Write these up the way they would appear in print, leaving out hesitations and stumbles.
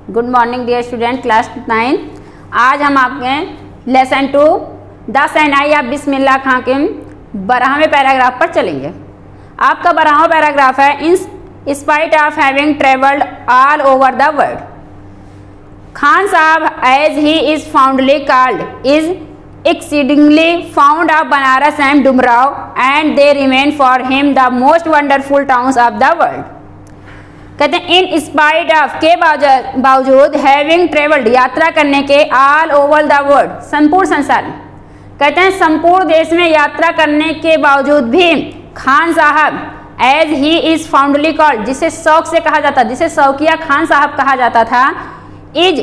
Good morning dear student class 9। आज हम आपके लेसन 2 द सैनाई ऑफ बिस्मिल्लाह खां के 12वें पैराग्राफ पर चलेंगे। आपका 12वां पैराग्राफ है in spite of having travelled all over the world, Khan साहब as he is fondly called is exceedingly fond of Banaras and Dumrao and they remain for him the most wonderful towns of the world। कहते हैं इन spite of के बावजूद having travelled यात्रा करने के all over the world संपूर्ण संसार में, कहते हैं संपूर्ण देश में यात्रा करने के बावजूद भी खान साहब as he is fondly called, जिसे शौक से कहा जाता, जिसे शौकिया खान साहब कहा जाता था, is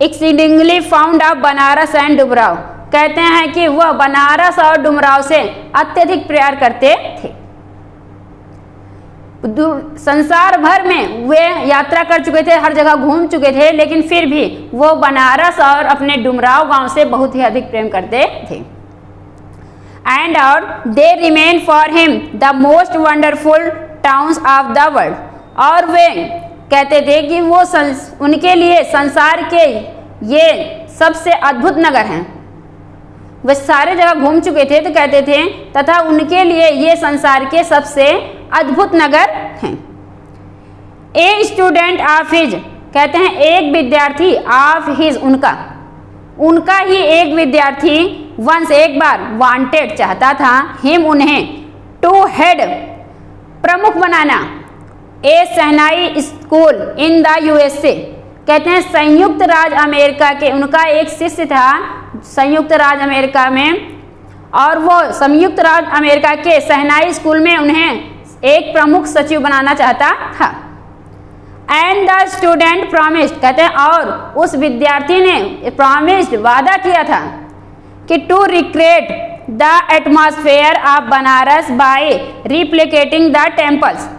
exceedingly found of Banaras and Dumraon, कहते हैं कि वह बनारस और डुमराव से अत्यधिक प्यार करते थे। संसार भर में वे यात्रा कर चुके थे, हर जगह घूम चुके थे, लेकिन फिर भी वो बनारस और अपने डुमराव गांव से बहुत ही अधिक प्रेम करते थे। एंड और they remain for him the most wonderful towns of the world, और वे कहते थे कि वो उनके लिए संसार के ये सबसे अद्भुत नगर हैं। वे सारे जगह घूम चुके थे तो कहते थे तथा उनके लिए ये संसार के सबसे अद्भुत नगर हैं। ए स्टूडेंट ऑफ हिज, कहते हैं एक विद्यार्थी, ऑफ हिज उनका ही एक विद्यार्थी, वंस एक बार, वांटेड चाहता था, हिम उन्हें, टू हेड प्रमुख बनाना, ए शहनाई स्कूल इन द यूएसए, कहते हैं संयुक्त राज्य अमेरिका के, उनका एक शिष्य था संयुक्त राज्य अमेरिका में, और वो संयुक्त राज्य अमेरिका के शहनाई स्कूल में उन्हें एक प्रमुख सचिव बनाना चाहता था। एंड द स्टूडेंट प्रॉमिस्ड, कहते हैं और उस विद्यार्थी ने प्रॉमिस्ड वादा किया था कि to recreate the atmosphere of Banaras by replicating the temples.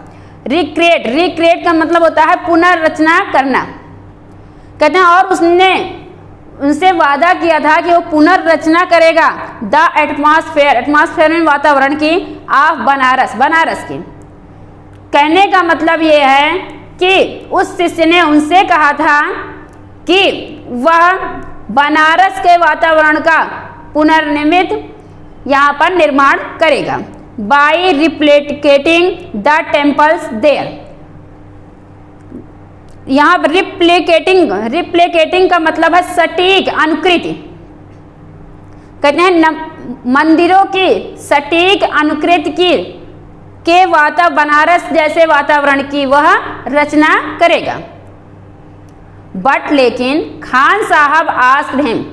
Recreate का मतलब होता है पुनर्रचना करना, कहते हैं और उसने उनसे वादा किया था कि वो पुनर्रचना करेगा द एटमॉस्फेयर में वातावरण की, ऑफ बनारस की। कहने का मतलब ये है कि उस शिष्य ने उनसे कहा था कि वह बनारस के वातावरण का पुनर्निर्मित यहाँ पर निर्माण करेगा, by replicating the temples there. यहाँ पर रिप्लिकेटिंग का मतलब है सटीक अनुकृति, कहते हैं मंदिरों की सटीक अनुकृति की के बनारस जैसे वातावरण की वह रचना करेगा। बट लेकिन खान साहब आस्क्ड हिम,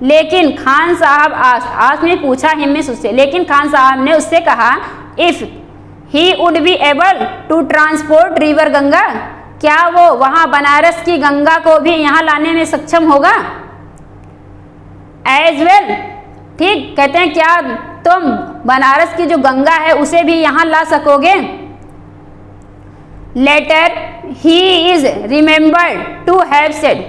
लेकिन खान साहब आस्क्ड ने पूछा हिम में उससे, लेकिन खान साहब ने उससे कहा if he would be able to transport river Ganga, क्या वो वहां बनारस की गंगा को भी यहां लाने में सक्षम होगा। एज वेल, ठीक, कहते हैं क्या तुम बनारस की जो गंगा है उसे भी यहां ला सकोगे। Later he is remembered to have said,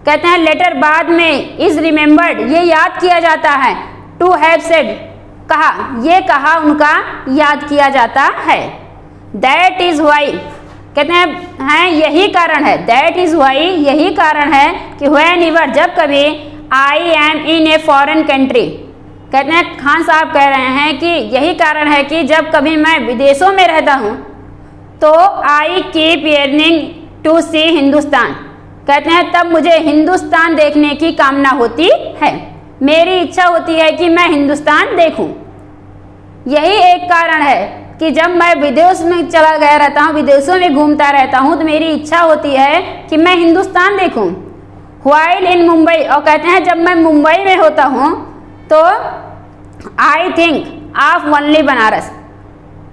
कहते हैं लेटर बाद में, इज रिमेम्बर्ड ये याद किया जाता है, टू हैव सेड कहा, ये कहा उनका याद किया जाता है। दैट इज वाई, कहते हैं यही कारण है, दैट इज वाई यही कारण है कि व्हेन एवर, जब कभी, I am in a foreign country, कहते हैं खान साहब कह रहे हैं कि यही कारण है कि जब कभी मैं विदेशों में रहता हूँ तो आई कीप yearning टू सी हिंदुस्तान, कहते हैं तब मुझे हिंदुस्तान देखने की कामना होती है, मेरी इच्छा होती है कि मैं हिंदुस्तान देखूं। यही एक कारण है कि जब मैं विदेश में चला गया रहता हूँ, विदेशों में घूमता रहता हूँ, तो मेरी इच्छा होती है कि मैं हिंदुस्तान देखूं। व्हाइल इन मुंबई, और कहते हैं जब मैं मुंबई में होता हूँ तो I think of only Banaras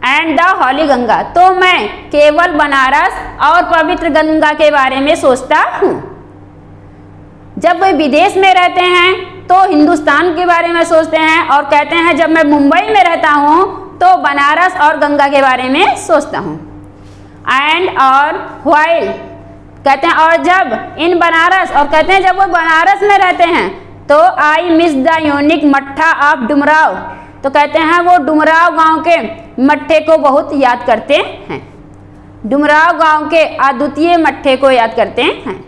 and the holy Ganga, तो मैं केवल बनारस और पवित्र गंगा के बारे में सोचता हूँ। जब वे विदेश में रहते हैं तो हिंदुस्तान के बारे में सोचते हैं, और कहते हैं जब मैं मुंबई में रहता हूँ तो बनारस और गंगा के बारे में सोचता हूँ। एंड और व्हाइल, कहते हैं और जब इन बनारस, और कहते हैं जब वो बनारस में रहते हैं तो आई मिस द यूनिक मट्ठा ऑफ डुमराव, तो कहते हैं वो डुमराव गांव के मट्ठे को बहुत याद करते हैं, डुमराव गांव के अद्वितीय मट्ठे को याद करते हैं।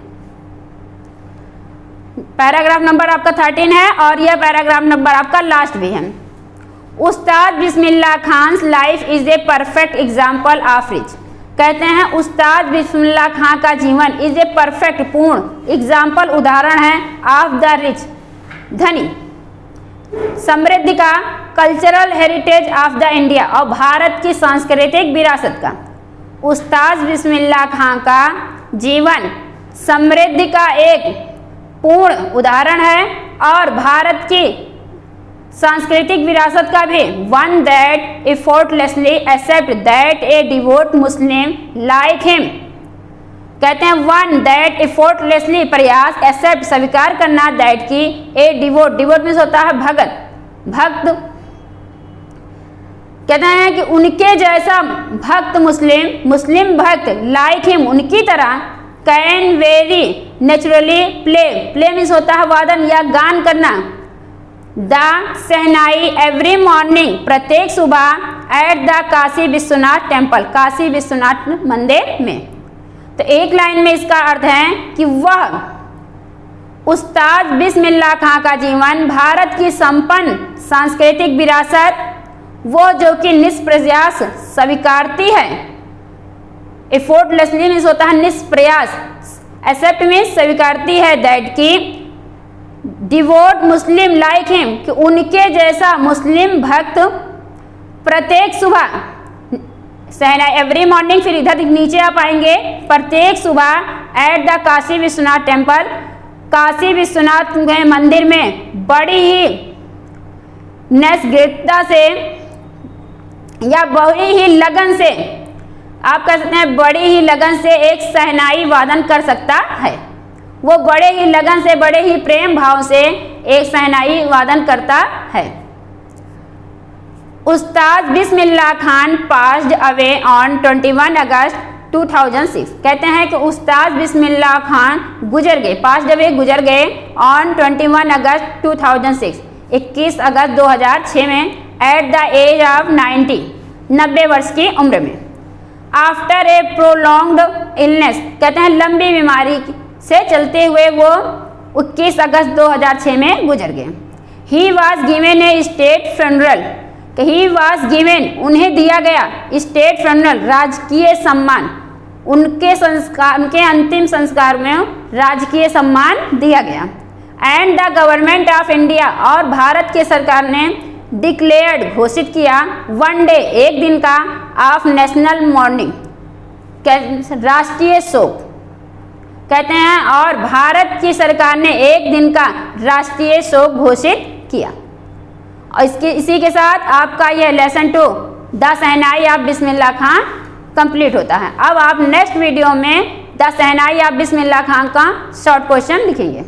पैराग्राफ नंबर आपका 13 है और यह पैराग्राफ नंबर आपका लास्ट भी है। Ustad Bismillah Khan life is a perfect example of rich. कहते हैं उस्ताद बिस्मिल्लाह खान का जीवन इज ए परफेक्ट पूर्ण एग्जाम्पल उदाहरण है ऑफ द रिच धनी समृद्धि का cultural heritage of the India और भारत की सांस्कृतिक विरासत का। उस्ताद बिस्मिल्लाह खान का जीवन समृद्धि का एक पूर्ण उदाहरण है और भारत की सांस्कृतिक विरासत का भी। One that effortlessly accept that a devout Muslim like him. कहते हैं वन दैट एफर्टलेसली प्रयास एक्सेप्ट स्वीकार करना दैट की ए डिवोट मीन्स होता है भगत भक्त। कहते हैं कि उनके जैसा भक्त मुस्लिम भक्त लाइक हिम उनकी तरह can very naturally play means होता है वादन या गान करना। द सहनाई एवरी मॉर्निंग प्रत्येक सुबह at the Kashi Vishwanath temple Kashi Vishwanath मंदिर में। तो एक लाइन में इसका अर्थ है कि वह उस्ताद बिस्मिल्लाह खां का जीवन भारत की संपन्न सांस्कृतिक विरासत वो जो कि निष्प्रयास स्वीकारती है। एफर्टलेसली मीन्स होता है निष्प्रयास एक्सेप्ट मीन्स स्वीकारती है दैट की डिवोट मुस्लिम लाइक हिम कि उनके जैसा मुस्लिम भक्त प्रत्येक सुबह सहना एवरी मॉर्निंग फिर इधर नीचे आप आएंगे प्रत्येक सुबह at the Kashi Vishwanath temple Kashi Vishwanath मंदिर में बड़ी ही निष्ठता से या बड़ी ही लगन से आप कह सकते हैं बड़ी ही लगन से एक सहनाई वादन कर सकता है। वो बड़े ही लगन से बड़े ही प्रेम भाव से एक सहनाई वादन करता है। Ustad Bismillah Khan passed away on 21 अगस्त 2006। कहते हैं कि उस्ताद बिस्मिल्लाह खान गुजर गए पास्ड अवे गुजर गए ऑन 21 अगस्त 2006 21 अगस्त 2006 में एट द एज ऑफ 90 वर्ष की उम्र में। आफ्टर ए प्रोलॉन्ग्ड इलनेस कहते हैं लंबी बीमारी से चलते हुए वो 21 अगस्त 2006 में गुजर गए। He was given a state funeral he was given उन्हें दिया गया स्टेट फ्यूनरल राजकीय सम्मान उनके अंतिम संस्कार में राजकीय सम्मान दिया गया। And the government of India और भारत की सरकार ने डिक्लेयर्ड घोषित किया वन डे एक दिन का ऑफ नेशनल मॉर्निंग राष्ट्रीय शोक। कहते हैं और भारत की सरकार ने एक दिन का राष्ट्रीय शोक घोषित किया। और इसी के साथ आपका यह lesson 2 the shehnai of Bismillah Khan complete होता है। अब आप नेक्स्ट वीडियो में द सहनाई ऑफ बिस्मिल्लाह खां का शॉर्ट क्वेश्चन लिखेंगे।